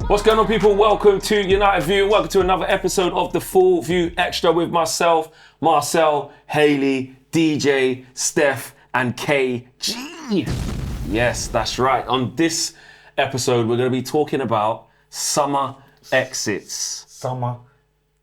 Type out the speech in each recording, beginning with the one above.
What's going on, people? Welcome to United View. Welcome to another episode of the Full View Extra with myself, Marcel, Haley, DJ, Steph, and KG. Yes, that's right. On this episode, we're going to be talking about summer exits. Summer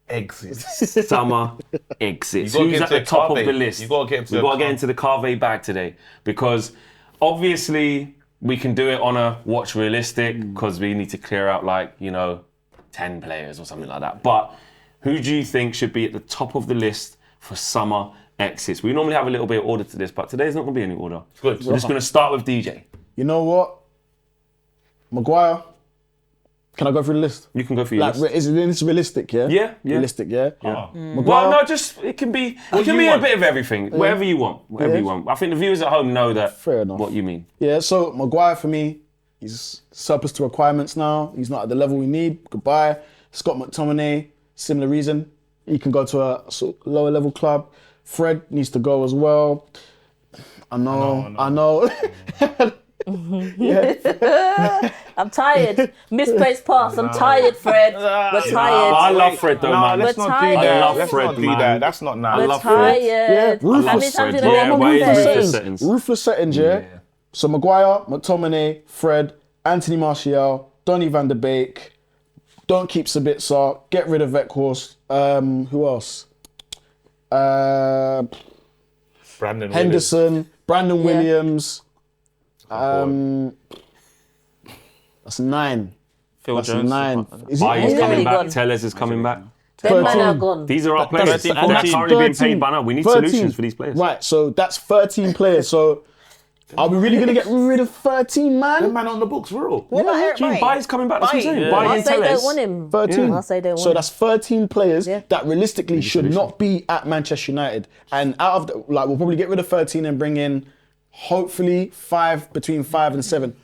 exits. Summer exits. Who's at the top of the list? You've got to We've got to get into the Carve bag today because obviously we can do it on a watch realistic because we need to clear out 10 players or something like that. But who do you think should be at the top of the list for summer exits? We normally have a little bit of order to this, but today's not going to be any order. Good. We're just going to start with DJ. You know what? Maguire. Can I go through the list? You can go for your list. Is this realistic, yeah? Yeah. Realistic, yeah? Well, no, just it can be a bit of everything. Whatever you want. Whatever you want. I think the viewers at home know that. Fair enough. What you mean. Yeah, so Maguire for me, he's surplus to requirements now. He's not at the level we need. Goodbye. Scott McTominay, similar reason. He can go to a lower level club. Fred needs to go as well. I know. I'm tired. Misplaced pass. I'm tired, Fred. We're tired. I love Fred though, man. Let's not do tired. that. I love Let's Fred, not do man. that. That's not nice. We're love tired. Yeah, ruthless. How many times did Yeah, I why get is ruthless ruthless settings? Ruthless settings, yeah? So Maguire, McTominay, Fred, Anthony Martial, Donny van der Beek. Don't keep Sabitzer. Get rid of Weghorst. Who else? Brandon Henderson, Brandon Yeah. Williams. That's 9. Phil That's Jones. 9. Is he? Baye's He's coming already back. gone. Tellez is coming back. Them men 13. are gone. These are our players. That's- They're that's currently being 13. paid by now. We need 13. solutions for these players. Right, so that's 13 players. So are we really going to get rid of 13, The man? man on the books, we're all. What about Eric Gee, Bailly? Baye's coming back. That's what I'm saying. Yeah. Baye I'll and say Tellez. don't want him. 13. I'll say don't want So him. that's 13 players Yeah. that realistically should not be at Manchester United. And out of we'll probably get rid of 13 and bring in hopefully between 5 and 7.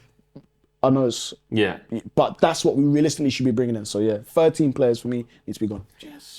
I know it's, Yeah. but that's what we realistically should be bringing in. So yeah, 13 players for me need to be gone.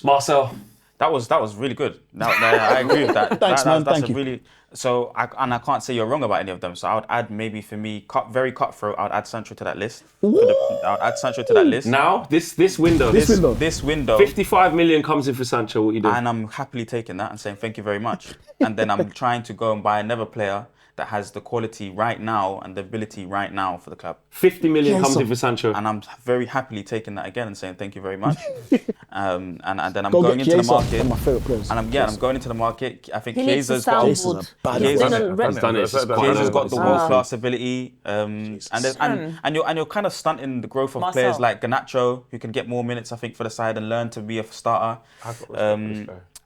Marcel. That was really good. I agree with that. Thanks, man. That's Thank you. really. So I can't say you're wrong about any of them. So I would add maybe for me, very cutthroat. I would add Sancho to that list. I would add Sancho to that list. Now, this window. This window. 55 million comes in for Sancho. What you do? And I'm happily taking that and saying thank you very much. And then I'm trying to go and buy another player that has the quality right now and the ability right now for the club. 50 million comes in for Sancho. And I'm very happily taking that again and saying thank you very much. And then I'm Go going get into the Chiesa, market. one of my favourite players. And I'm going into the market. I think He needs to Chiesa's got soundboard. bad He's player. been on Has done it. It's just quite Chiesa's low, got but the it's world class ability, and you're kind of stunting the growth of players like Garnacho, who can get more minutes, I think, for the side and learn to be a starter.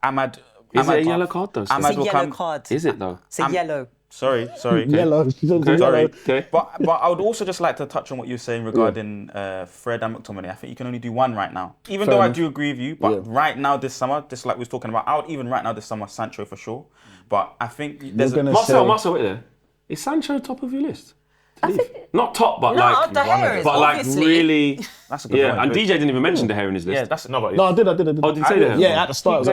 Ahmad. Is it a yellow card though? Ahmad It's a will yellow come. card. Is it though? It's a yellow. Sorry. Okay. Yellow. Sorry. Okay. But I would also just like to touch on what you're saying regarding Fred and McTominay. I think you can only do one right now. Even though I do agree with you, but right now this summer, just like we was talking about, I would even right now this summer Sancho for sure. But I think there's You're gonna Marcel, wait there. Is Sancho top of your list? Not top, but No, the hair is but like obviously. really. that's a good Yeah, point. and DJ didn't even mention the hair in his list. Yeah, that's No, but No, I did. Oh, did you say that? Yeah, at the start.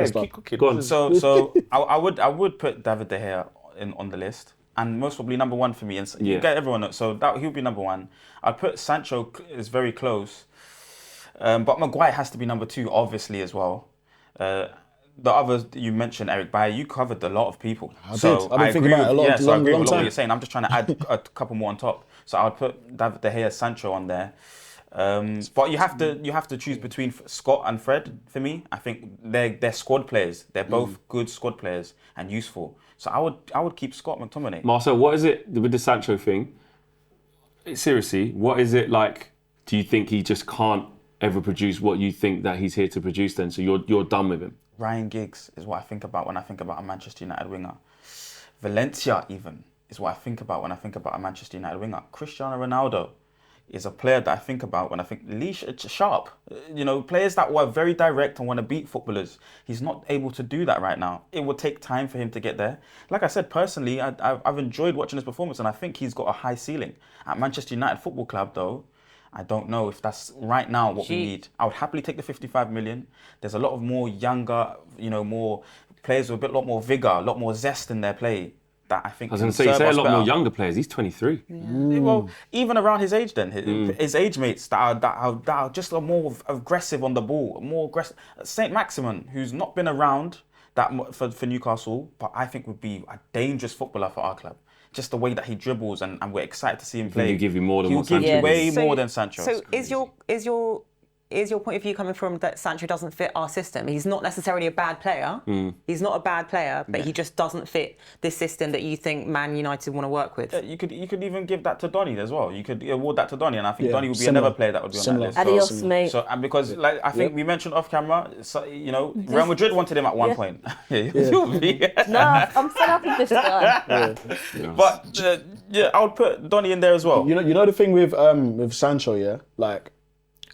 Go on. So I would put David De Gea on the list, and most probably number one for me. And you get everyone. So that he'll be number one. I'd put Sancho is very close, but Maguire has to be number 2, obviously as well. The others you mentioned, Eric Bailly, you covered a lot of people. I did. I've been thinking about it a lot- So I agree long with what time. you're saying. I'm just trying to add a couple more on top. So I would put David De Gea, Sancho on there. But you have to choose between Scott and Fred. For me, I think they're squad players. They're both good squad players and useful. So I would keep Scott McTominay. Marcel, what is it with the Sancho thing? Seriously, what is it like? Do you think he just can't ever produce what you think that he's here to produce then? So you're done with him? Ryan Giggs is what I think about when I think about a Manchester United winger. Valencia even is what I think about when I think about a Manchester United winger. Cristiano Ronaldo is a player that I think about when I think sharp. Players that were very direct and want to beat footballers. He's not able to do that right now. It will take time for him to get there. Like I said, personally, I've enjoyed watching his performance and I think he's got a high ceiling. At Manchester United Football Club, though, I don't know if that's right now what we need. I would happily take the 55 million. There's a lot of more younger, more players with a lot more vigour, a lot more zest in their play that I think I was can going to say, you serve say a us lot more better. younger players. He's 23. Well, even around his age, then his age mates that are just more aggressive on the ball, more aggressive. Saint Maximin, who's not been around for Newcastle, but I think would be a dangerous footballer for our club. Just the way that he dribbles, and we're excited to see him play. He'll give you more than He'll what give Sancho you way gives. more than Sancho. So is your point of view coming from that Sancho doesn't fit our system? He's not necessarily a bad player. He's not a bad player, but he just doesn't fit this system that you think Man United want to work with. You could even give that to Donny as well. You could award that to Donny, and I think Yeah, Donny would be similar. another player that would be on Similar. that list. Adios, mate. So, and because like I think we mentioned off camera, so, you know, Real Madrid wanted him at one Yeah. point. You'll be. Nah, I'm fed up with this guy. But I would put Donny in there as well. You know the thing with Sancho, yeah? Like,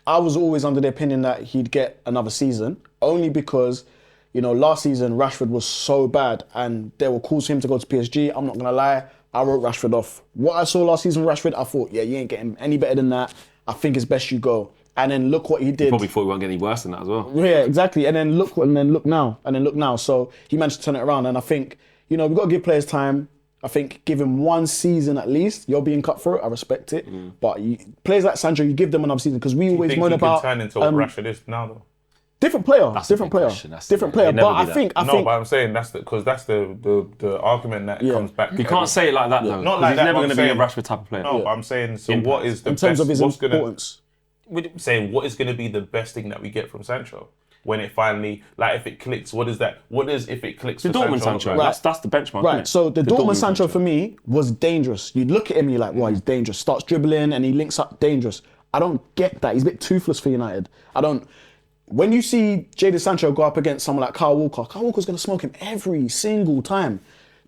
I was always under the opinion that he'd get another season, only because, you know, last season Rashford was so bad and there were calls for him to go to PSG. I'm not going to lie, I wrote Rashford off. What I saw last season with Rashford, I thought, yeah, you ain't getting any better than that. I think it's best you go. And then look what he did. Probably thought he won't get any worse than that as well. Yeah, exactly. And then look now. So he managed to turn it around. And I think, you know, we've got to give players time. I think give him one season at least. You're being cut for it. I respect it. But players like Sancho, you give them another season because we always think moan he about can turn into what Rashford is now, though? different player, That's a different big player, question. That's different the- player. he'd never But be I think, No, but I'm saying that's the argument that comes back. You can't say it like that though. Not 'cause like he's that, never but going to I'm be a saying- Rashford type of player. No, but I'm saying, so Impact. what is the in terms best, of his what's gonna, importance. saying what is going to be the best thing that we get from Sancho when it finally, like, if it clicks, what is that? What is if it clicks The for Dortmund Sancho? Sancho. That's the benchmark. Right, isn't it? so the Dortmund Sancho for me was dangerous. You'd look at him, you're like, wow, he's dangerous. Starts dribbling and he links up, dangerous. I don't get that. He's a bit toothless for United. When you see Jadon Sancho go up against someone like Kyle Walker's going to smoke him every single time.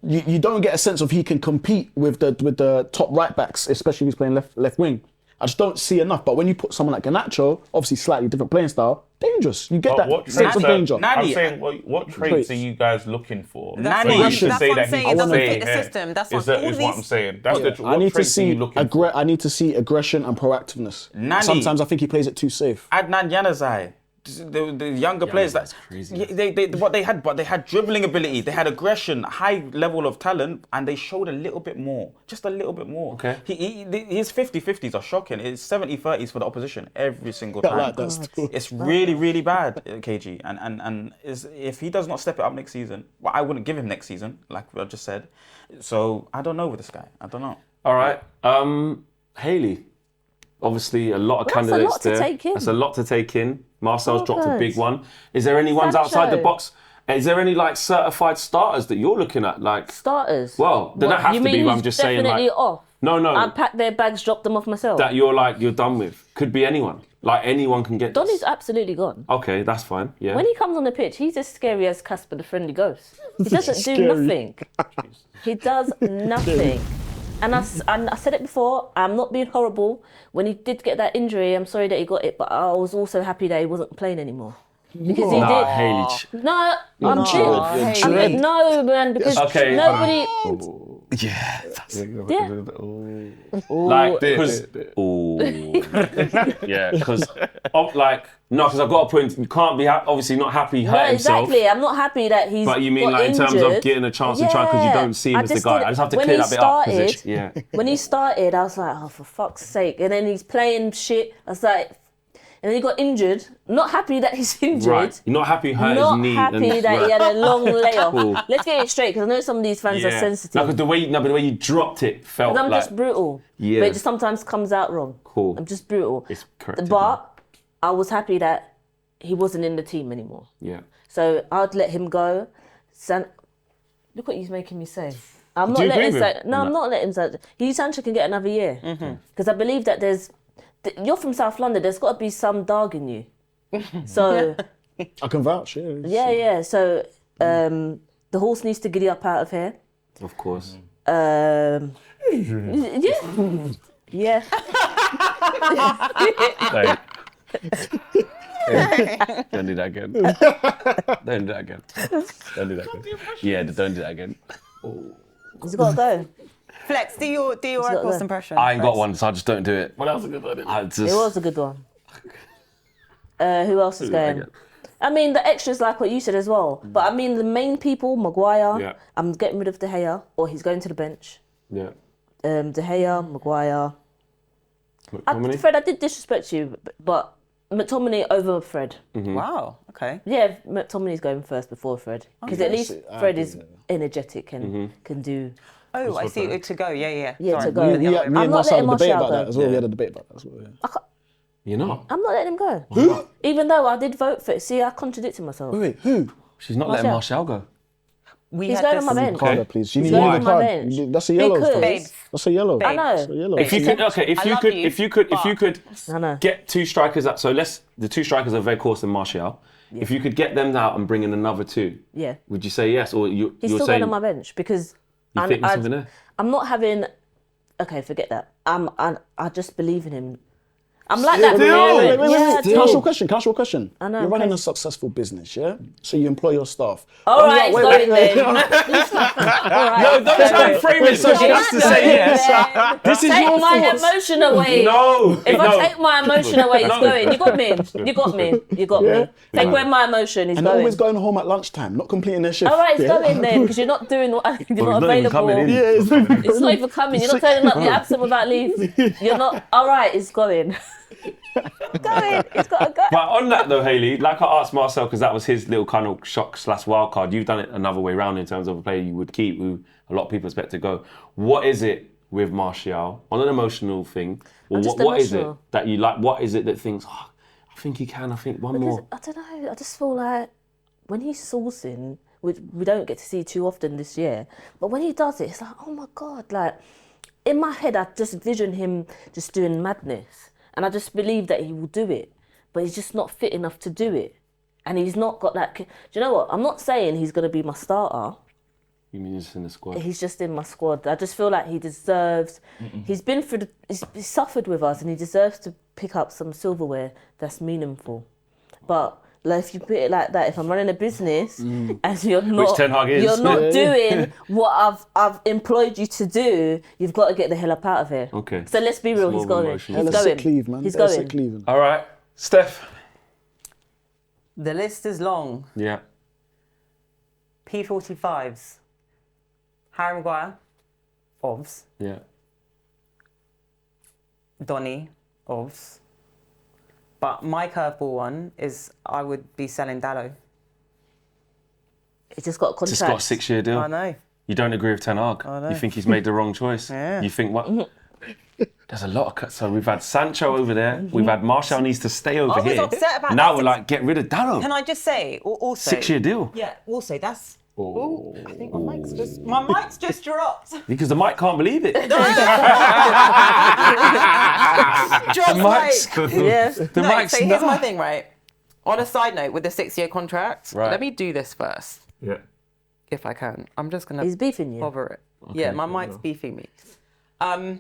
You don't get a sense of he can compete with the top right backs, especially if he's playing left wing. I just don't see enough. But when you put someone like Garnacho, obviously slightly different playing style, dangerous. You get But that what sense of traits danger. Nani- I'm saying, what traits are you guys looking for? That's Nani- what I'm- You should that's say what I'm that saying. he It doesn't stay fit the here. system. That's Is what all what I'm these. saying. That's the I need to traits are you see looking for? I need to see aggression and proactiveness. Nani- Sometimes I think he plays it too safe. Adnan Januzaj, the younger players that crazy. Yeah, they had dribbling ability, they had aggression, high level of talent, and they showed a little bit more, just a little bit more. Okay. His 50-50s are shocking. It's 70-30s for the opposition every single time. like that still. It's really, really bad, KG. And if he does not step it up next season, well, I wouldn't give him next season, like I just said. So I don't know with this guy. I don't know. All right. Haley. Obviously, a lot of Well, that's a candidates lot to there. take in. That's a lot to take in. Marcel's Oh, dropped a good. big one. Is there any ones outside the Sancho. box? Is there any like certified starters that you're looking at? Like, Starters. well, they don't What, have you to be. mean But I'm who's just saying, definitely like, off. no, Unpack their bags, drop them off myself. that you're done with. Could be anyone. Like anyone can get. Donny's this. absolutely gone. Okay, that's fine. Yeah. When he comes on the pitch, he's as scary as Casper the Friendly Ghost. He doesn't do Scary. nothing. He does nothing. And I said it before, I'm not being horrible. When he did get that injury, I'm sorry that he got it, but I was also happy that he wasn't playing anymore. Because he Nah, did. Haley. No, I'm No, serious. Haley. I mean, no, man, because Okay. nobody. Yeah. That's, Yeah. like, because. Yeah, because because I've got a point. You can't be obviously not happy No, hurt himself. exactly. I'm not happy that he's. But you mean got like in terms injured. of getting a chance to try because you don't see him as the guy. I just have to when clear he that bit up. 'cause started, it's- Yeah. When he started, I was like, oh, for fuck's sake. And then he's playing shit. I was like, and then he got injured. Not happy that he's injured. Right. You're not happy he hurt Not his knee. happy and, that he had a long layoff. Cool. Let's get it straight, because I know some of these fans are Yeah. sensitive. No, but the way you dropped it felt I'm like just brutal. Yeah. But it just sometimes comes out wrong. Cool. I'm just brutal. It's correct. But I was happy that he wasn't in the team anymore. Yeah. So I'd let him go. Look what he's making me say. I'm Do not you agree letting with him No, on I'm that? not letting Sancho can get another year. Because I believe that you're from South London, there's got to be some dog in you. So, I can vouch, yeah. yeah. So the horse needs to giddy up out of here. Of course. Yeah. Yeah. Don't do that again. Don't do that again. Don't do that again. Yeah, don't do that again. He's got to go. Flex, do your got Earth the- impression. I ain't got one, so I just don't do it. What else is good? It was a good one. Who else is going? I mean, the extras like what you said as well. But I mean, the main people, Maguire, Yeah. I'm getting rid of De Gea, or he's going to the bench. Yeah. De Gea, Maguire. McTominay? Fred, I did disrespect you, but McTominay over Fred. Wow. Okay. Yeah, McTominay's going first before Fred. Because at least Fred is energetic and can do... Oh, I see. To go. Yeah. Yeah, Sorry. to go. Me and I'm not Marcel had letting a debate Martial about that go. as well. We had a debate about that as well. Yeah. You know? I'm not letting him go. Even though I did vote for it. See, I contradicted myself. Wait, who? She's not letting Martial go. We He's had going this- on my bench. Calm down, please. She needs going a on my card. bench. That's a yellow. Because- Still. Babes. That's a yellow. I know. That's a yellow. If you could, okay, I love you, if you could I know. get two strikers up. So the two strikers are Weghorst and Martial. If you could get them out and bring in another two, Yeah. would you say yes, or you're He's still saying going on my bench because you think there's something there? I'm not having. Okay, forget that. I just believe in him. I'm like that. parent. Yeah, Can I ask you a question? Can I ask you a question? I know, You're running please. a successful business, yeah? So you employ your staff. All right, it's going then. All right. No, don't try and frame it so she has to say yes. This is Take your my thoughts. emotion away. No. If no. I take my emotion away, it's going. You got me. You got me. You got me. Take away my emotion, it's And they're going. always going home at lunchtime, not completing their shift. All right, it's yeah? going then because you're not doing what you're not not even available. coming in. Yeah, It's not even coming. You're not turning up. You're absent without leave. You're not. All right, it's going. Going. It's got to go. But on that though, Hayley, like I asked Marcel, because that was his little kind of shock/wild card. You've done it another way round in terms of a player you would keep, who a lot of people expect to go. What is it with Martial on an emotional thing? Or I'm just what is it emotional. that you like? What is it that thinks? Oh, I think he can. I think one more. I don't know. I just feel like when he's sourcing, which we don't get to see too often this year, but when he does it, it's like, oh my God. Like, in my head, I just vision him just doing madness. And I just believe that he will do it. But he's just not fit enough to do it. And he's not got that... Do you know what? I'm not saying he's going to be my starter. You mean he's in the squad? He's just in my squad. I just feel like he deserves... He's been through... He's suffered with us and he deserves to pick up some silverware that's meaningful. But like, if you put it like that, if I'm running a business and you're not... Ten Hag is. You're not doing what I've employed you to do, you've got to get the hell up out of here. Okay. So let's be real, It's he's more of going. emotion. He's Hella going. sick leave, man. He's Hella going. sick leaving. All right, Steph. The list is long. Yeah. P45s. Harry Maguire. Ovs. Yeah. Donny. Ovs. But my curveball one is I would be selling Dallo. He's just got a contract. Just got a 6-year deal. I know. You don't agree with Ten Hag. know. You think he's made the wrong choice. Yeah. You think what? There's a lot of cuts. So we've had Sancho over there. We've had Martial needs to stay over I was here. upset about Now that. we're like, get rid of Dallo. Can I just say, also... 6-year deal. Yeah, also, that's... Oh, I think my mic's just dropped. Because the mic can't believe it. Dropped The mic's Yeah. The No, mic's so here's not. my thing, right? On a side note, with the 6-year contract, Right. let me do this first, Yeah. if I can. I'm just gonna He's beefing you. cover it. Yeah, my mic's beefing me. I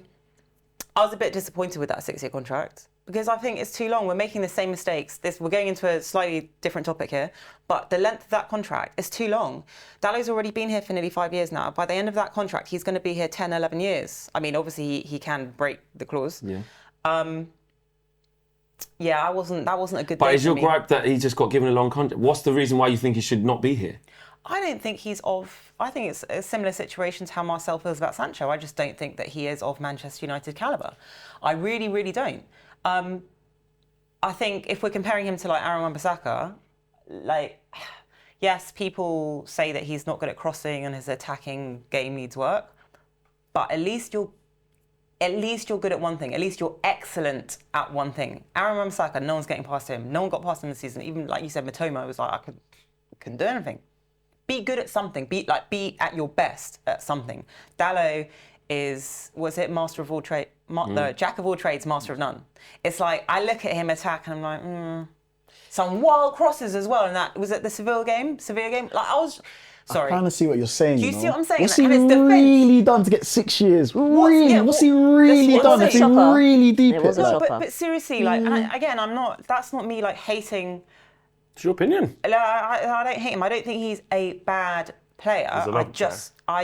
was a bit disappointed with that 6-year contract because I think it's too long. We're making the same mistakes. We're going into a slightly different topic here, but the length of that contract is too long. Dallo's already been here for nearly 5 years now. By the end of that contract, he's going to be here 10, 11 years. I mean, obviously he can break the clause. Yeah. Yeah, that wasn't a good But day is for your me. gripe that he just got given a long contract? What's the reason why you think he should not be here? I don't think he's of... I think it's a similar situation to how Marcel feels about Sancho. I just don't think that he is of Manchester United calibre. I really, really don't. I think if we're comparing him to like Aaron Wan-Bissaka, like, yes, people say that he's not good at crossing and his attacking game needs work, but at least you're good at one thing. At least you're excellent at one thing. Aaron Wan-Bissaka, no one's getting past him. No one got past him this season. Even like you said, Matoma was like, I couldn't do anything. Be good at something. Be at your best at something. Dallo was it master of all trade? No, jack of all trades, master of none. It's like I look at him attack and I'm like, some wild crosses as well. And that was it. The Sevilla game. Like I was. Sorry. I kind of see what you're saying. Do you see what I'm saying? What's he And it's defense. really done to get 6 years? Really? What's he really was done? a Has he shocker. really deep It was a it? shocker. But seriously, like, and again, that's not me like hating. It's your opinion. I don't hate him. I don't think he's a bad player. I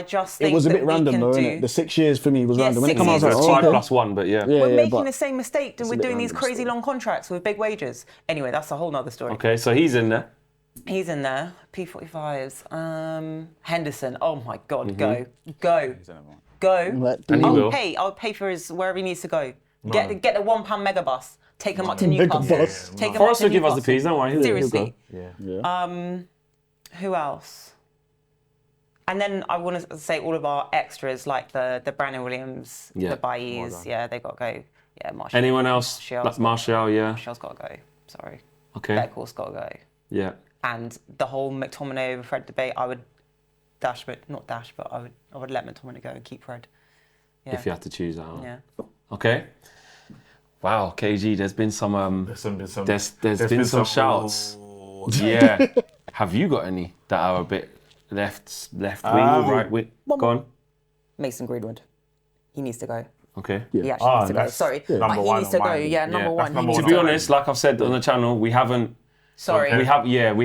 just think It was a bit that we random can though, do. innit? The 6 years for me was random. When it 6 came out, I was years like, was oh, too Five okay. plus one, but yeah. Yeah, We're yeah, making but the same mistake and a we're bit doing these random crazy still. long contracts with big wages. Anyway, that's a whole nother story. Okay, so he's in there. He's in there. P45s. Henderson. Oh my God, go. Go. And he will. I'll pay for his wherever he needs to go. Get the £1 mega bus. Take him up to Newcastle. Megabus. Take him up Forrest to will give us the Newcastle. peas, don't worry. He'll Seriously. go. Who else? And then I want to say all of our extras, like the Brandon Williams, Yeah. the Bailly's. Yeah, they got to go. Yeah, Martial. Anyone else? Like Martial, yeah. Martial's got to go. Sorry. Okay. Beckel's got to go. Yeah. And the whole McTominay over Fred debate, I would but I would let McTominay go and keep Fred. Yeah. If you had to choose that. Yeah. Okay. Wow, KG, there's been some there's been some shouts. Yeah. Have you got any that are a bit left wing, right wing? Go on. Mason Greenwood. He needs to go. Okay. He actually needs to go. that's Sorry. number He one needs to on go. mine. Yeah, number one. number He needs To one. be to go. honest, like I've said on the channel, we haven't Sorry. Sorry.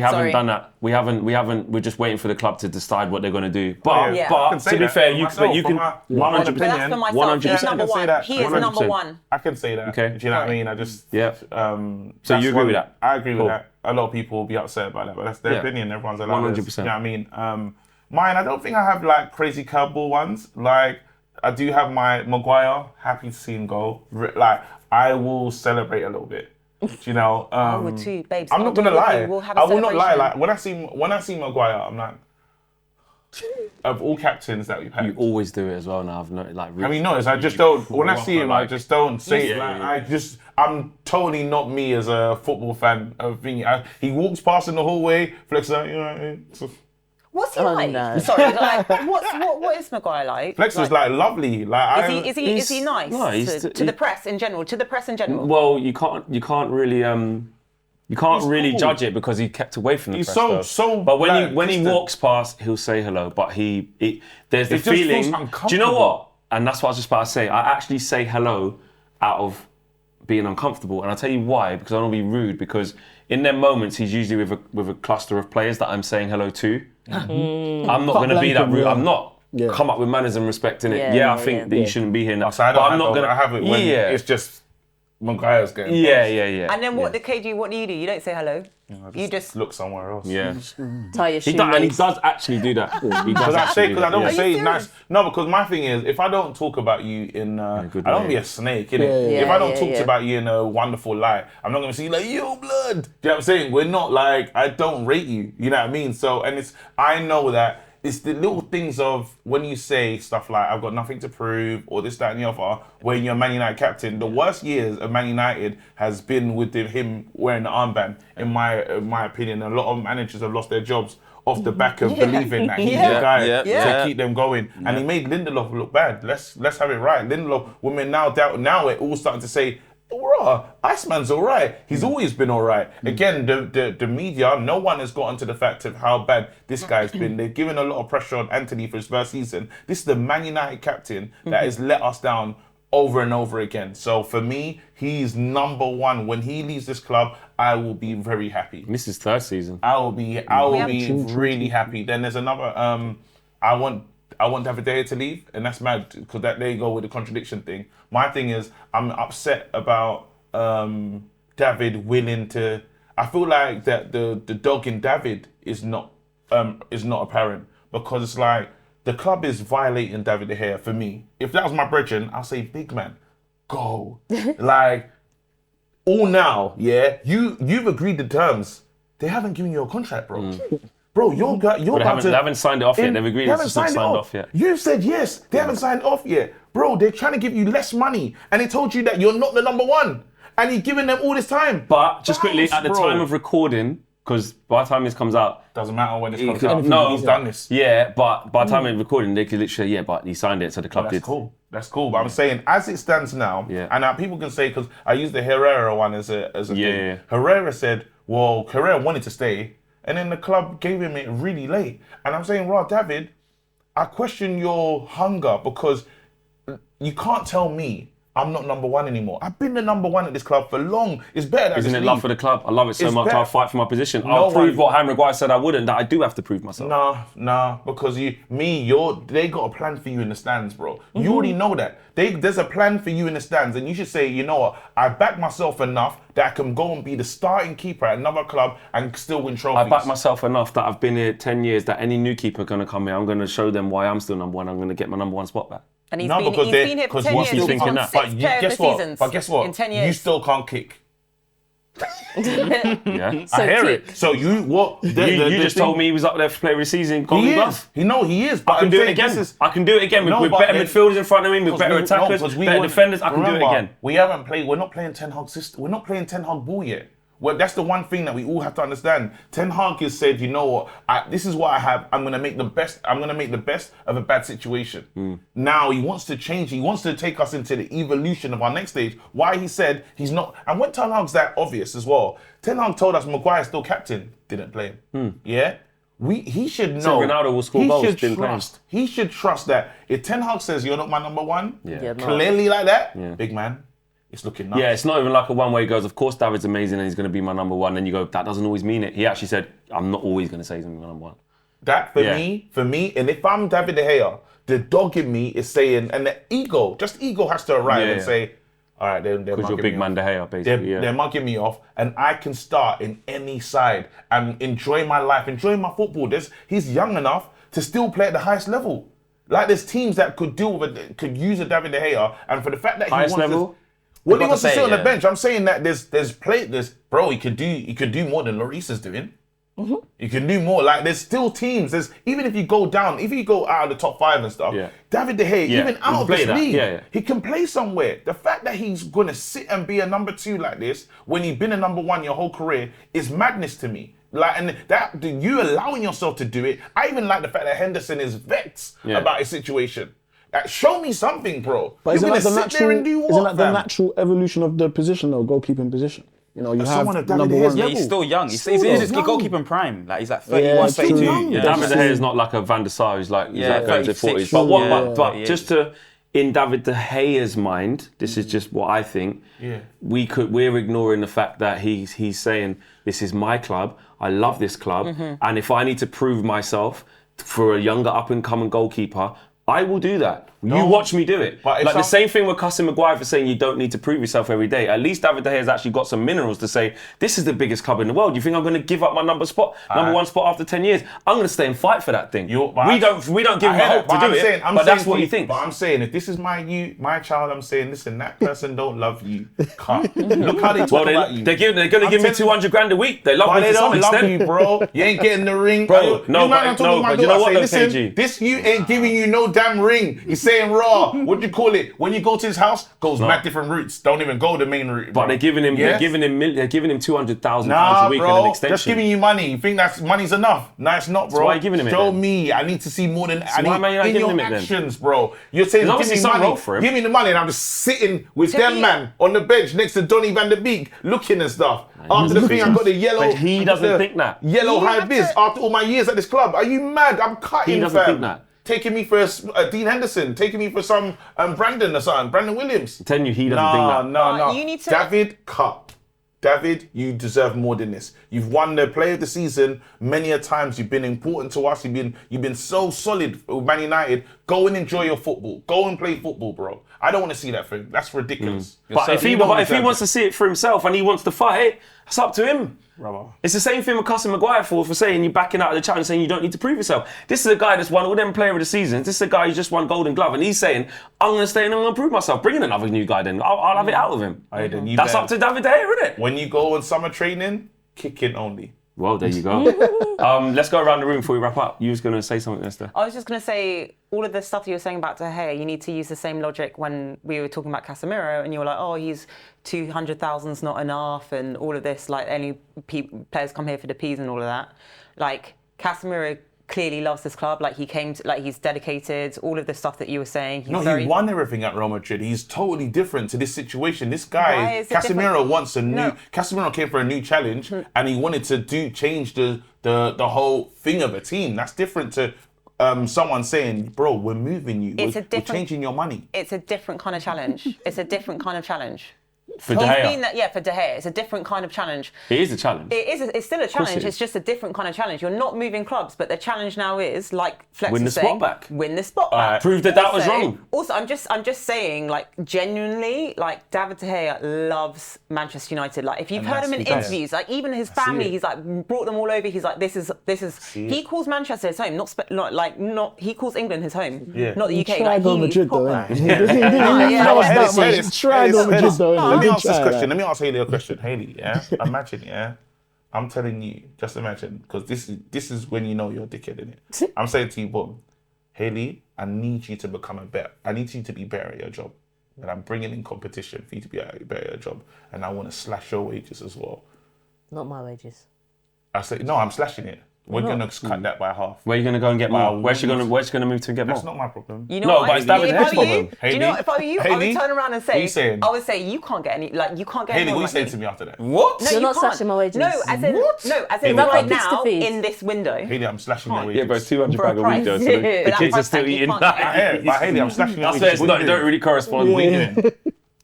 Sorry. done that. We haven't. We're just waiting for the club to decide what they're going to do. But Yeah. I but can say to be that fair, for you myself, can from my 100%. But that's for myself. 100%. He's number I can say one. that. He is 100%. number one. I can say that. Okay. Do you know what I mean? I just Yeah. So that's you agree with that? I agree Cool. with that. A lot of people will be upset about that, but that's their Yeah. opinion. Everyone's allowed. 100%. You know what I mean? Mine, I don't think I have like crazy curveball ones. Like I do have my Maguire. Happy to see him go. Like I will celebrate a little bit. Do you know? I would too, babes. I'm I'll not gonna be with lie. you. We'll have a I will not lie. celebration. Like when I see Maguire, I'm like, of all captains that we've had. You always do it as well now. I've noticed, like. I mean, notice I just don't. When I see him, I like- just don't say it. Yeah, Like, yeah. I'm totally not me as a football fan. He walks past in the hallway, flexes out. You know, What's he Oh, like? no. Sorry, like what is Maguire like? Flex is like lovely. Like Is he nice no, he's- to the press in general? To the press in general. Well, you can't really you can't He's really cool. judge it because he kept away from the He's press. so- though. so, But when like, he distant. walks past, he'll say hello. But there's the It just feels feeling. Do you know uncomfortable. what? And that's what I was just about to say. I actually say hello out of being uncomfortable, and I'll tell you why. Because I don't want to be rude. Because in them moments, he's usually with a cluster of players that I'm saying hello to. I'm not going to be that rude. I'm not. Yeah. Come up with manners and respecting it. Yeah, Yeah, I yeah, think yeah. that you shouldn't be here now. So I but don't I'm not going to. I have it when it's just Maguire's game. Yeah. And then what do you do? You don't say hello. You just look somewhere else. Yeah. Tie your He does, and he shoelace. does actually do that. He does Because actually do I don't that, yeah. say serious? nice. No, because my thing is, if I don't talk about you in, I good don't way. be a snake, innit? Yeah, If I don't yeah, talk yeah. about you in a wonderful light, I'm not gonna see like yo blood. Do you know what I'm saying? We're not like I don't rate you. You know what I mean? So and I know that it's the little things of when you say stuff like I've got nothing to prove or this, that, and the other. When you're a Man United captain, the worst years of Man United has been with him wearing the armband. In my opinion, a lot of managers have lost their jobs off the back of believing that he's the guy to keep them going. And he made Lindelof look bad. Let's have it right. Lindelof, when we're now we're all starting to say, "Raw, Iceman's all right. He's always been all right." Again, the media, no one has gotten to the fact of how bad this guy's been. They've given a lot of pressure on Anthony for his first season. This is the Man United captain that has let us down over and over again. So for me, he's number one. When he leaves this club, I will be very happy. This is third season. I will be really happy. Then there's another. I want David De Gea to leave, and that's mad because there you go with the contradiction thing. My thing is I'm upset about David willing to. I feel like that the dog in David is not apparent because it's like the club is violating David De Gea for me. If that was my brethren, I'll say big man, go. Like all now, yeah. You've agreed the terms. They haven't given you a contract, bro. Bro, you're But they about to. haven't signed it off yet. They've agreed They it's haven't just not signed it signed off. off yet. You said yes. They haven't signed off yet. Bro, they're trying to give you less money. And they told you that you're not the number one. And you're giving them all this time. But just quickly, Bounce, at the bro. time of recording, because by the time this comes out, Doesn't matter when this he comes could- out. no, He's done this. Yeah, but by the time of recording, they could literally, but he signed it, so the club That's did. cool. That's cool. But I'm saying, as it stands now, Yeah. and people can say, because I used the Herrera one as a thing. Yeah. Herrera said, well, Herrera wanted to stay, and then the club gave him it really late. And I'm saying, David, I question your hunger because you can't tell me I'm not number one anymore. I've been the number one at this club for long. It's better than Isn't it love for the club? I love it so It's much. better. I'll fight for my position. No I'll prove one- what Harry Maguire said I wouldn't, that I do have to prove myself. Nah, because they got a plan for you in the stands, bro. You already know that. There's a plan for you in the stands, and you should say, you know what, I back myself enough that I can go and be the starting keeper at another club and still win trophies. I back myself enough that I've been here 10 years, that any new keeper going to come here, I'm going to show them why I'm still number one. I'm going to get my number one spot back. And he's No, been, because he's they- been here for because 10 what's years. he He's thinking won that? 6 But player of the guess what? seasons But guess what? in 10 years. You still can't kick. Yeah. I hear it. So you what? You just told me he was up there for player of the season. Golden he Glove. is. He is. But I can I'm do it saying again. this is- I can do it again with, No, with but better then- midfielders in front of me, with Because better we- attackers, 'cause we better want- defenders. I can do it remember, again. We haven't played. We're not playing Ten Hag system. We're not playing Ten Hag ball yet. Well, that's the one thing that we all have to understand. Ten Hag has said, you know what? This is what I have. I'm gonna make the best. I'm gonna make the best of a bad situation. Now he wants to change. He wants to take us into the evolution of our next stage. Why he said he's not. And when Ten Hag's that obvious as well. Ten Hag told us Maguire's still captain. Didn't play him. Yeah. He should know. Ronaldo will score he goals, should didn't play him. trust. He should trust that if Ten Hag says you're not my number one, Yeah, no. clearly like that, big man, it's looking nuts. Yeah, it's not even like a one way he goes, of course David's amazing and he's going to be my number one. And you go, that doesn't always mean it. He actually said, I'm not always going to say he's going to be my number one. That for me, and if I'm David De Gea, the dog in me is saying, and the ego has to arrive and say, all right, they're Because you're mugging big me man off. De Gea, basically. They're mugging me off, and I can start in any side and enjoy my life, enjoy my football. He's young enough to still play at the highest level. Like there's teams that could could use a David De Gea, and for the fact that Highest he wants level? to, well, he I've got wants to to say, sit on the yeah. bench. I'm saying that bro. He could do more than Lloris is doing. You can do more. Like there's still teams. Even if you go down, if you go out of the top 5 and stuff, David De Gea, even he out can of play this that. league, Yeah. he can play somewhere. The fact that he's gonna sit and be a number 2 like this when you've been a number 1 your whole career is madness to me. Like, and that you allowing yourself to do it. I even like the fact that Henderson is vexed about his situation. Like, show me something, bro. But You're isn't gonna that the sit there and do natural? Isn't what, that the fam? natural evolution of the position, though, goalkeeping position? You know, you have someone at David number De Gea's one. level. He's still young. He's Still his young. goalkeeping prime. Like he's like Yeah, 31, it's true. 32. Young. Yeah. David De Gea is not like a Van der Sar who's like, he's like 30s, 40s. 36. But what? Yeah. But Yeah. just to, in David De Gea's mind, this is just what I think. Yeah. We're ignoring the fact that he's saying this is my club. I love this club, and if I need to prove myself for a younger up and coming goalkeeper, I will do that. You watch me do it. But if Like the some- same thing with Cussing Maguire for saying you don't need to prove yourself every day. At least David De Gea has actually got some minerals to say, this is the biggest club in the world. You think I'm going to give up my number one spot after 10 years? I'm going to stay and fight for that thing. We don't give him the hope to do it, but that's what he thinks. But I'm saying, if this is my child, I'm saying, listen, that person don't love you. Cut. Look how they talk about you. They're going to give me 200 grand a week. They love But me they to some don't love extent. you, bro. You ain't getting the ring. Bro, no, You man, but- I'm talking no, to my but you daughter, know what I say, though, listen, KG? this you ain't giving you no damn ring. He's saying raw. What do you call it? When you go to his house, goes mad different routes. Don't even go the main route. But bro. they're giving him, Yes? they're giving him 200,000 Nah, pounds a week and an bro, extension. just giving you money. You think that's money's enough? Nah, it's not, bro. why you giving him it Show then? me. I need to see more than. I why need am I not in giving your him it then? actions, bro. You're saying There's give me obviously some money. role for him. Give me the money, and I'm just sitting with To them me- man on the bench next to Donny van der Beek, looking and stuff. After the thing, I got the yellow. But he doesn't think that. Yellow You high have vis. to- After all my years at this club, are you mad? I'm cutting. He doesn't fam. think that. Taking me for a Dean Henderson, taking me for some Brandon or something, Brandon Williams. I'm telling you, he doesn't think that. No. You need to- David, cut. David, you deserve more than this. You've won the Player of the Season many a times. You've been important to us. You've been so solid with Man United. Go and enjoy your football. Go and play football, bro. I don't want to see that thing. That's ridiculous. But if he wants to see it for himself and he wants to fight, it's up to him. Brother. It's the same thing with Cussing Maguire for saying you're backing out of the challenge, saying you don't need to prove yourself. This is a guy that's won all them Player of the Seasons. This is a guy who just won Golden Glove, and he's saying, I'm going to stay and I'm going to prove myself. Bring in another new guy then. I'll have it out of him. Then you That's better- up to David De Gea, isn't it? When you go on summer training, kicking only. Well, there you go. Let's go around the room before we wrap up. You was going to say something, Esther. I was just going to say, all of the stuff you were saying about De Gea, you need to use the same logic when we were talking about Casemiro, and you were like, oh, he's 200,000's not enough, and all of this, like, only players come here for the peas and all of that. Like, Casemiro clearly loves this club. Like, he came to, like, he's dedicated, all of the stuff that you were saying. He's He won everything at Real Madrid. He's totally different to this situation. This Why guy, is it Casemiro, different? wants a new. No. Casemiro came for a new challenge, and he wanted to change the whole thing of a team. That's different to someone saying, bro, we're moving you. It's We're a different- changing your money. It's a different kind of challenge. It's a different kind of challenge. For De Gea. For De Gea, it's a different kind of challenge. It is a challenge. It's still a challenge. it is. It's just a different kind of challenge. You're not moving clubs, but the challenge now is, like Flex Win was the spot saying, back. Win the spot back. Prove that was wrong. Also, I'm just saying, like, genuinely, like, David De Gea loves Manchester United. Like, if you've heard him in interviews, like, even his family, he's like brought them all over. He's like, this is. He calls Manchester his home, not. He calls England his home, not the UK. Tried on Madrid though, proper- innit? Tried on Madrid though, innit? Let me He ask this tried, question. like. Let me ask Haley a question. Haley, yeah? Imagine, yeah? I'm telling you, just imagine, because this is when you know you're a dickhead, innit? I'm saying to you, boom, Haley, I need you to become I need you to be better at your job. And I'm bringing in competition for you to be better at your job. And I want to slash your wages as well. Not my wages. I say, no, I'm slashing it. We're going to cut that by half. Where are you going to go and get more? Wow. Where's she going to move to get more? That's not my problem. You know No, what? but it's David If Hea's I were you- problem. Do you know what? If I were you, I Haley, would turn around and what are say, you saying? I would say, you can't get any, like, you can't get Haley, any what are more you saying like to me after that? What? No, You're you not can't. slashing my wages. No, as in, What? no, as Hey, in what? right Fixed the now, fees. in this window. Haley, I'm slashing your wages. Yeah, but it's 200 For a pound a week price. though, so the That kids are price still tag, you eating can't that. get Yeah, but Haley, I'm slashing your That's wages. where it don't really correspond. What are you doing?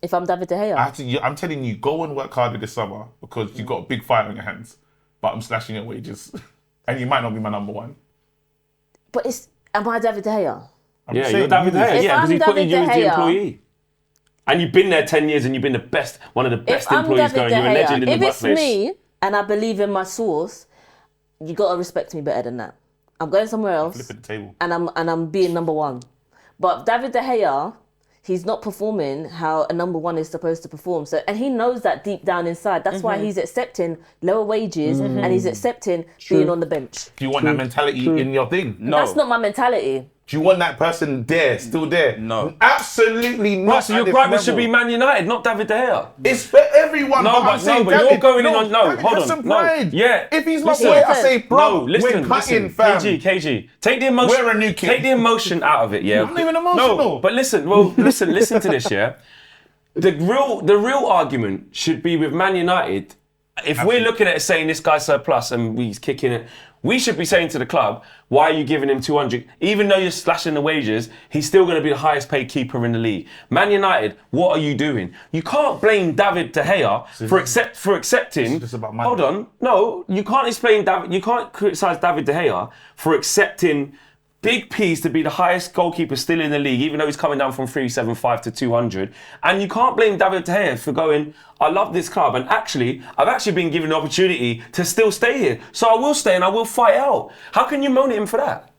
If I'm David De Gea. I'm telling you, go and work harder this summer because you've got a big fight on your hands. But I'm slashing your wages. And you might not be my number one. But am I David De Gea? I'm Yeah, saying you're David De Gea. If Yeah, because I'm he's putting David you as the De Gea- employee. And you've been there 10 years and you've been the best, one of the best If I'm employees David going. De You're a legend Gea, in the if it's workplace. me and I believe in my source, you gotta respect me better than that. I'm going somewhere else Flipping the table. and I'm being number one. But David De Gea, he's not performing how a number one is supposed to perform. So, and he knows that deep down inside. That's why he's accepting lower wages and he's accepting being on the bench. Do you want that mentality in your thing? No. That's not my mentality. Do you want that person there, still there? No. Absolutely not. Right, so your at this gripe level. should be Man United, not David De Gea. It's for everyone. No, but I'm but saying, you're David, going in on David, hold have on, some no. pride. Yeah. If he's my Listen. boy, I say, bro, No, listen, we're cutting, listen. fam. KG. Take the emotion. We're a new kid. Take the emotion out of it, yeah. I'm not even emotional. No, but listen, listen to this, yeah. The real argument should be with Man United. If we're looking at it saying this guy's surplus and he's kicking it, we should be saying to the club, why are you giving him 200? Even though you're slashing the wages, he's still going to be the highest paid keeper in the league. Man United, what are you doing? You can't blame David De Gea for accepting. It's just about money. Hold on, no, you can't explain David. You can't criticize David De Gea for accepting big piece to be the highest goalkeeper still in the league, even though he's coming down from 375 to 200. And you can't blame David De Gea for going, I love this club. And actually, I've actually been given the opportunity to still stay here. So I will stay and I will fight out. How can you moan at him for that?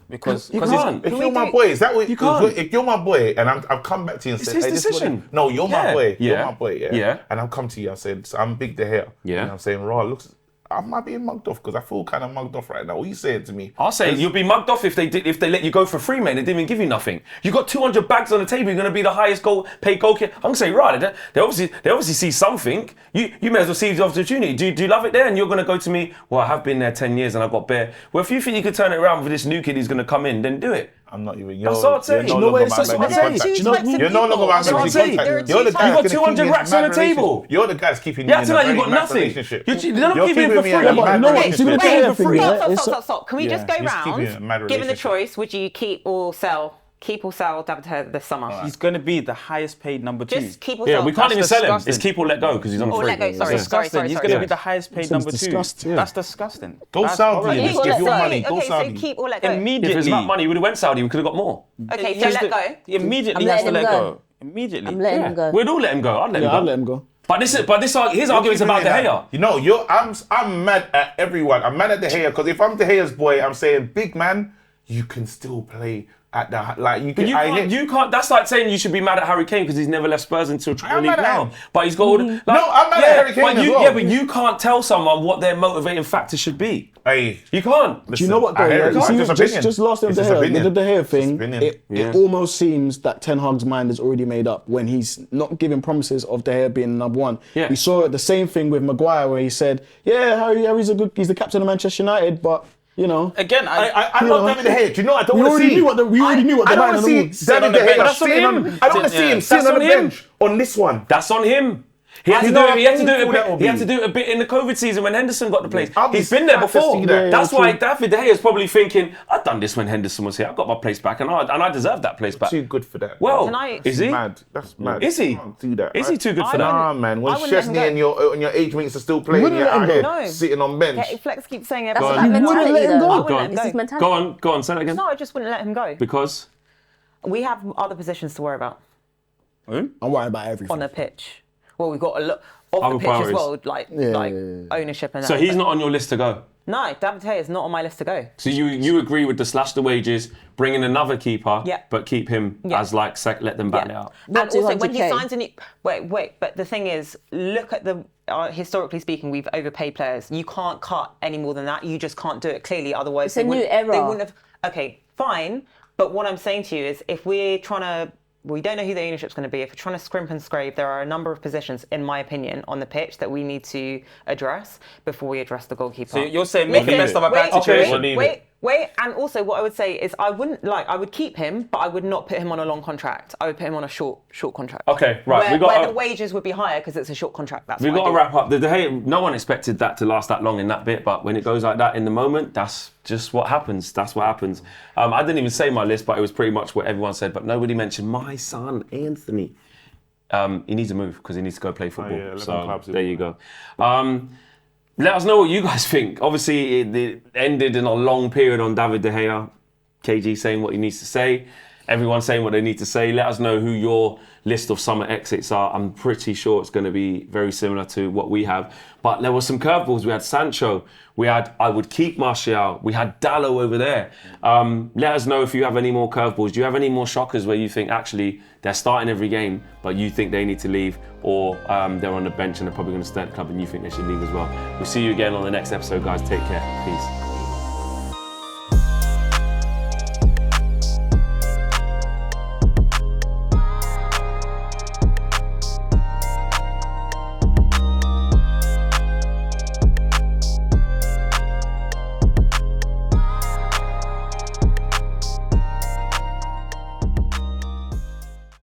Because You can't. If you're my boy, is that what You can't. If you're my boy, and I've come back to you and It's said, his hey, this is what decision. it- no, you're my Yeah. boy. You're Yeah. my boy, yeah. Yeah. And I've come to you, I said, so I'm big De Gea. Yeah. And I'm saying, Raw, looks, I might be mugged off because I feel kind of mugged off right now. What are you saying to me? I'll say you'll be mugged off if they let you go for free, mate. They didn't even give you nothing. You got 200 bags on the table. You're going to be the highest paid goalkeeper. I'm going to say, right, they obviously see something. You may as well seize the opportunity. Do you love it there? And you're going to go to me, well, I have been there 10 years and I've got bare. Well, if you think you could turn it around for this new kid who's going to come in, then do it. I'm not even. That's what I'm saying. You're You no know what longer it's- my that's what I'm memory saying. contact. Two types of You're no people. longer my That's what memory I'm saying. contact. There are You're the two guy You got that's 200 keeping racks me in on a the mad table. relationship. You're the guy that's keeping me Yeah, in a tonight you very got mad nothing. relationship. They're not You're giving keeping for me in free. a mad no, relationship. see, the Wait, De Gea thing, yeah, stop, it's- stop, stop. Can we just go he's keeping it a mad round? Given the relationship. choice, would you keep or sell? Keep or sell David De Gea this summer? he's going to be the highest paid number two. Just keep or Yeah, sell. we can't even That's sell him. disgusting. It's keep or let go because he's on Or free. let go, sorry. Yeah. Disgusting. He's going to be the highest paid Seems number two. disgusting, yeah. That's disgusting. Go That's Saudi. horrendous. Just Keep or give let your go. money. Go Okay, so Saudi. keep or let go. Immediately. If it's about money, he would have went Saudi. We could have got more. Okay, so He's let the- go. Immediately I'm has to letting let him go. go. Immediately. I'm letting him go. We'd all let him go. I'd let him Yeah, go. I'll let him go. But his argument's about De Gea. You know, I'm mad at everyone. I'm mad at De Gea because if I'm De Gea's boy, I'm saying, big man, you can still play at the like you can. You can't. That's like saying you should be mad at Harry Kane because he's never left Spurs until Triple I'm League mad at now. him. But he's got all the. Like, I'm mad at Harry Kane but as you, well. Yeah, but you can't tell someone what their motivating factor should be. Hey, You can't. Do you know what though? I hear Yeah, it. you It's see, just opinion. just last thing It's with just the opinion. De Gea It's thing, opinion. it almost seems that Ten Hag's mind is already made up when he's not giving promises of De Gea being number one. Yeah. We saw the same thing with Maguire where he said, yeah, Harry's he's the captain of Manchester United, but you know. Again, I You love know. David De Gea. Do you know what I don't We want to already see? knew what the I don't man want to see was. David De Gea That's on sitting him. on. I don't want to see him sitting That's on the on him. bench on this one. That's on him. He had to do it. He had to do it a painful that will bit. He had be. to do it a bit in the COVID season when Henderson got the place. I'll be He's been there sad to before. see that. That's Yeah, why true. David De Gea is probably thinking, "I've done this when Henderson was here. I got my place back, and I deserve that place back." Too good for that. Well, Can I- is he? Mad. That's mad. Is he? You can't do that. Is he too good for I that? Nah, man. When I wouldn't let him Chesney and your age mates are still playing, wouldn't you're let him out go. here No. sitting on bench. Yeah, Flex keeps saying That's everything. that You wouldn't mentality, let him though. go? I wouldn't let him It's his go. mentality. Go on, say that again. No, I just wouldn't let him go. Because We have other positions to worry about I'm worried about everything. on a pitch. Well, we've got a lot of Other the pitch as priorities. well, like yeah. ownership and that. so he's not on your list to go. No, David De Gea is not on my list to go. So you agree with the slash the wages, bring in another keeper, Yeah. but keep him Yeah. as like let them battle it out. And Not also, when he 200K. signs a new... Wait, but the thing is, look at the... historically speaking, we've overpaid players. You can't cut any more than that. You just can't do it clearly. Otherwise, It's a new era. They wouldn't have... Okay, fine. But what I'm saying to you is, if we're trying to... We don't know who the ownership's going to be. If we're trying to scrimp and scrape, there are a number of positions, in my opinion, on the pitch that we need to address before we address the goalkeeper. So you're saying make the Listen, best of a bad wait, situation. Wait, and also what I would say is I would keep him, but I would not put him on a long contract. I would put him on a short contract. Okay, right. Where the wages would be higher because it's a short contract. That's We've what got I to do. wrap up. The De Gea, no one expected that to last that long in that bit, but when it goes like that in the moment, that's just what happens. That's what happens. I didn't even say my list, but it was pretty much what everyone said, but nobody mentioned my son, Anthony. He needs to move because he needs to go play football. yeah, 11 so clubs. there you go. Let us know what you guys think. Obviously, it ended in a long period on David De Gea. KG saying what he needs to say. Everyone saying what they need to say. Let us know who your list of summer exits are. I'm pretty sure it's going to be very similar to what we have. But there were some curveballs. We had Sancho. We had, I would keep Martial. We had Dallo over there. Let us know if you have any more curveballs. Do you have any more shockers where you think actually they're starting every game, but you think they need to leave, or they're on the bench and they're probably going to stay at the club and you think they should leave as well? We'll see you again on the next episode, guys. Take care. Peace.